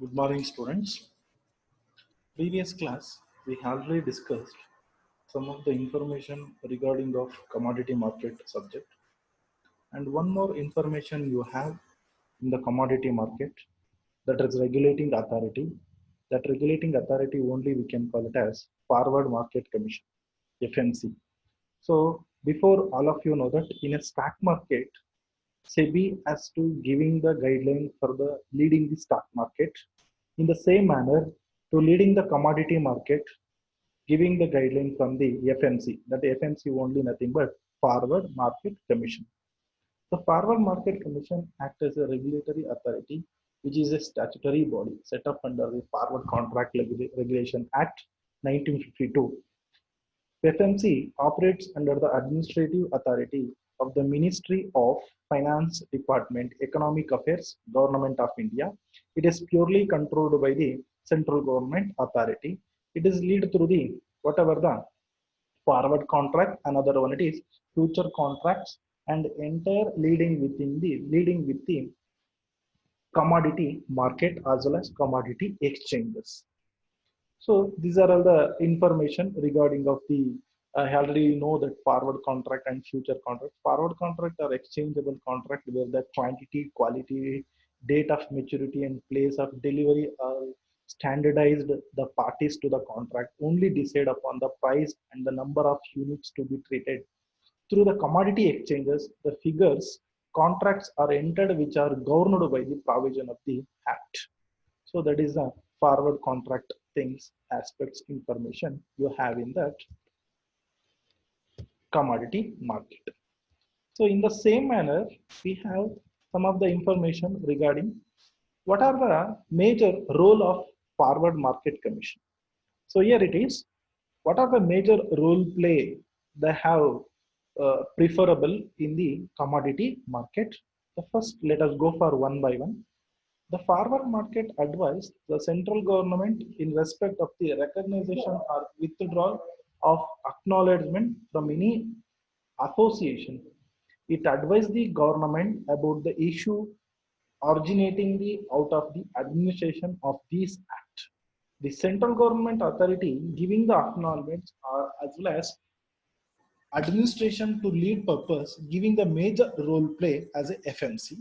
Good morning, students. Previous class, we already discussed some of the information regarding of commodity market subject, and one more information you have in the commodity market, that is regulating authority. That regulating authority only we can call it as Forward Market Commission, FMC. So before all of you know that in a stock market, SEBI has to giving the guideline for the leading the stock market. In the same manner, to leading the commodity market, giving the guideline from the FMC. That FMC only nothing but Forward Market Commission. The Forward Market Commission acts as a regulatory authority, which is a statutory body set up under the Forward Contract Regulation Act 1952. FMC operates under the administrative authority of the Ministry of Finance Department, Economic Affairs, Government of India. It is purely controlled by the central government authority. It is led through the whatever the forward contract, another one it is future contracts, and entire leading with the commodity market as well as commodity exchanges. So these are all the information regarding of the. I already know that forward contract and future contract. Forward contract are exchangeable contract where the quantity, quality, date of maturity, and place of delivery are standardized. The parties to the contract only decide upon the price and the number of units to be treated. Through the commodity exchanges, the figures contracts are entered which are governed by the provision of the Act. So that is the forward contract things, aspects, information you have in that commodity market. So in the same manner, we have some of the information regarding what are the major role of forward market commission. So here it is. What are the major role play they have preferable in the commodity market? The first, let us go for one by one. The forward market advised the central government in respect of the recognition or withdrawal of acknowledgement from any association. It advised the government about the issue originating out of the administration of this act. The central government authority giving the acknowledgements are as well as administration to lead purpose giving the major role play as a FMC.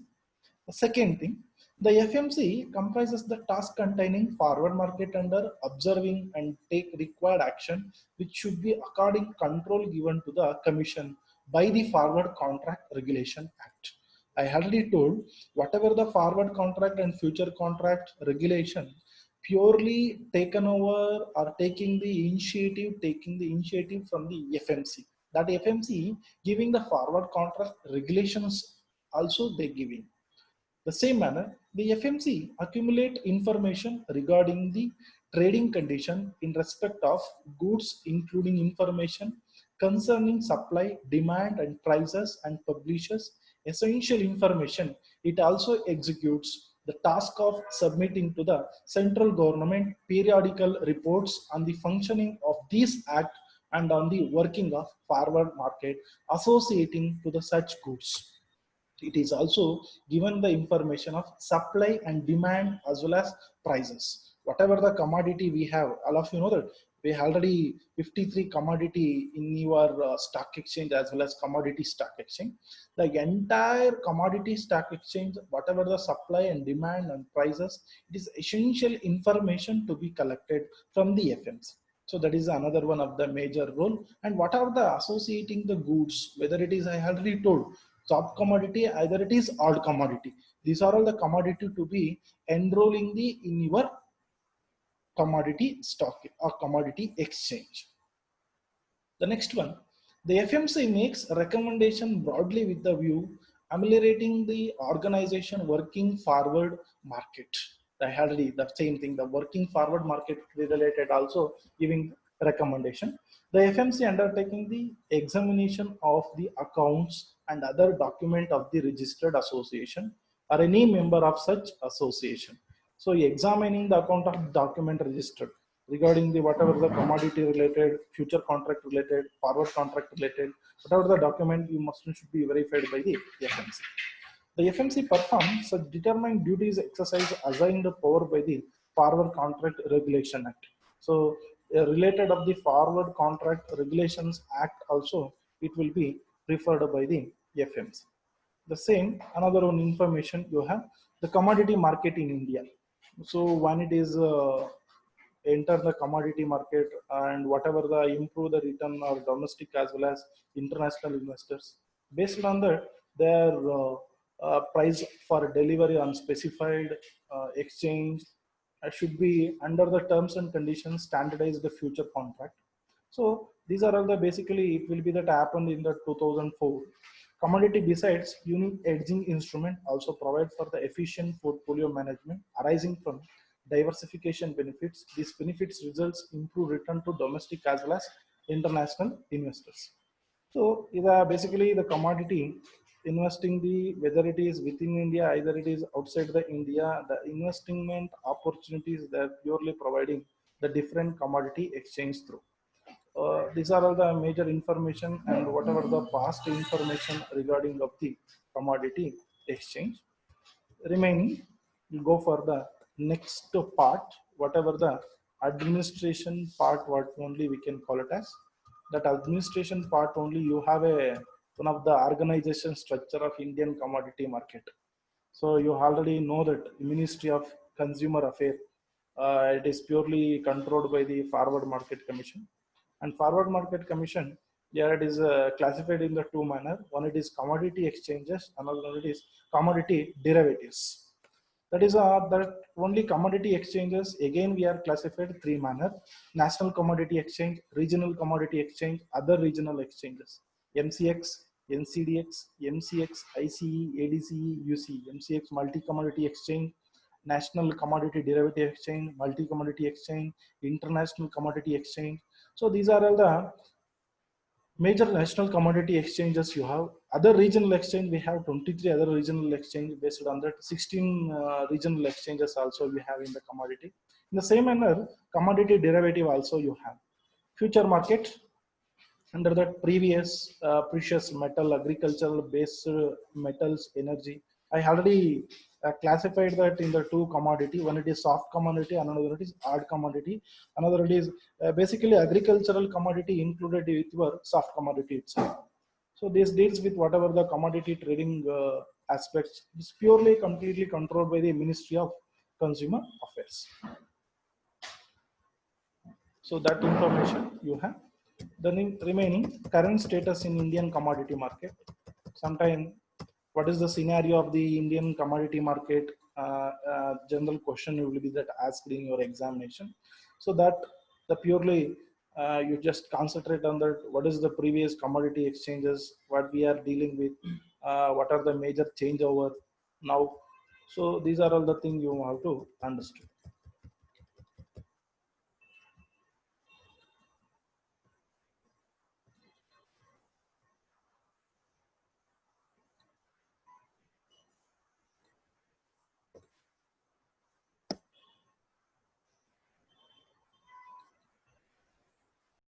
The second thing, the FMC comprises the task containing forward market under observing and take required action, which should be according control given to the commission by the Forward Contract Regulation Act. I already told whatever the forward contract and future contract regulation purely taken over or taking the initiative from the FMC. That FMC giving the forward contract regulations also they giving. The same manner, the FMC accumulate information regarding the trading condition in respect of goods, including information concerning supply, demand, and prices, and publishes essential information. It also executes the task of submitting to the central government periodical reports on the functioning of this act and on the working of forward market associating to the such goods. It is also given the information of supply and demand as well as prices. Whatever the commodity we have, all of you know that we already 53 commodity in your stock exchange as well as commodity stock exchange. The entire commodity stock exchange, whatever the supply and demand and prices, it is essential information to be collected from the FMC. So that is another one of the major role. And what are the associating the goods, whether it is, I already told, top commodity, either it is odd commodity. These are all the commodity to be enrolling the in your commodity stock or commodity exchange. The next one, the FMC makes a recommendation broadly with the view ameliorating the organization working forward market. I already the same thing, the working forward market related also giving recommendation. The FMC undertaking the examination of the accounts and other document of the registered association or any member of such association. So examining the account of document registered regarding the whatever the commodity related, future contract related, forward contract related, whatever the document you must should be verified by the FMC. The FMC performs such determined duties exercise assigned power by the Forward Contract Regulation Act. So, related of the Forward Contract Regulations Act also, it will be preferred by the FMC. The same, another one information you have, the commodity market in India. So when it is enter the commodity market and whatever the improve the return or domestic as well as international investors, based on that their price for delivery on specified exchange should be under the terms and conditions standardized the future contract. So these are all the basically it will be that happened in the 2004. Commodity besides unique hedging instrument also provide for the efficient portfolio management arising from diversification benefits. These benefits results improve return to domestic as well as international investors. So these are basically the commodity investing the whether it is within India, either it is outside the India, the investment opportunities that purely providing the different commodity exchange through. These are all the major information and whatever the past information regarding of the commodity exchange. Remaining, we go for the next part, whatever the administration part, what only we can call it as. That administration part only you have a one of the organization structure of Indian commodity market. So you already know that Ministry of Consumer Affairs, it is purely controlled by the Forward Market Commission. And Forward Market Commission, yeah, it is classified in the two manner. One it is commodity exchanges, another one it is commodity derivatives. That is that only commodity exchanges. Again, we are classified three manner: national commodity exchange, regional commodity exchange, other regional exchanges. MCX, NCDX, MCX, ICE, ADCE, UCE. MCX multi commodity exchange, national commodity derivative exchange, multi commodity exchange, international commodity exchange. So these are all the major national commodity exchanges you have. Other regional exchange, we have 23 other regional exchange. Based on that 16 regional exchanges also we have in the commodity. In the same manner, commodity derivative also you have. Future market, under that previous precious metal, agricultural based metals, energy. I already classified that in the two commodity. One it is soft commodity, another it is hard commodity, another it is basically agricultural commodity included with your soft commodity itself. So this deals with whatever the commodity trading aspects. It's purely completely controlled by the Ministry of Consumer Affairs. So that information you have. The remaining current status in Indian commodity market. Sometime, what is the scenario of the Indian commodity market? General question will be that asked in your examination. So that the purely you just concentrate on that. What is the previous commodity exchanges? What we are dealing with? What are the major changeover now? So these are all the things you have to understand.